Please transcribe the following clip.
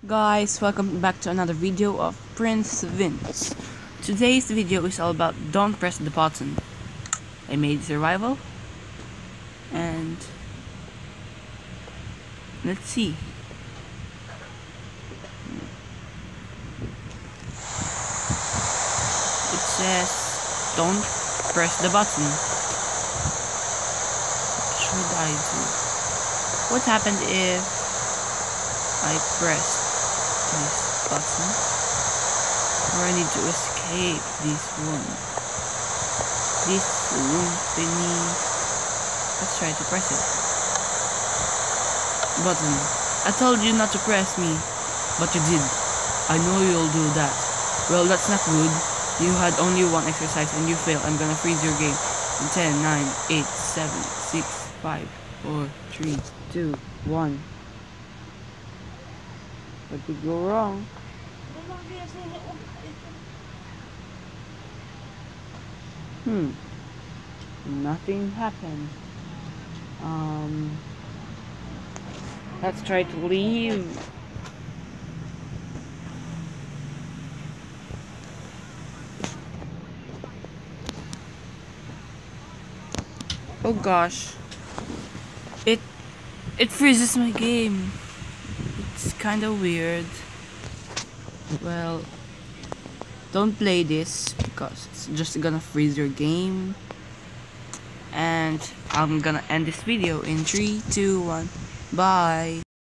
Guys, welcome back to another video of Prince Vince. Today's video is all about don't press the button. I made survival and let's see. It says don't press the button. What should I do? What happened if I pressed this button? Or I need to escape this room. This room thingy. Let's try to press it. Button. I told you not to press me, but you did. I know you'll do that. Well, that's not good. You had only one exercise and you failed. I'm gonna freeze your game. In 10, 9, 8, 7, 6, 5, 4, 3, 2, 1. What did go wrong? Nothing happened. Let's try to leave. Oh gosh. It freezes my game. It's kind of weird. Well, don't play this because it's just gonna freeze your game. And I'm gonna end this video in 3, 2, 1. Bye.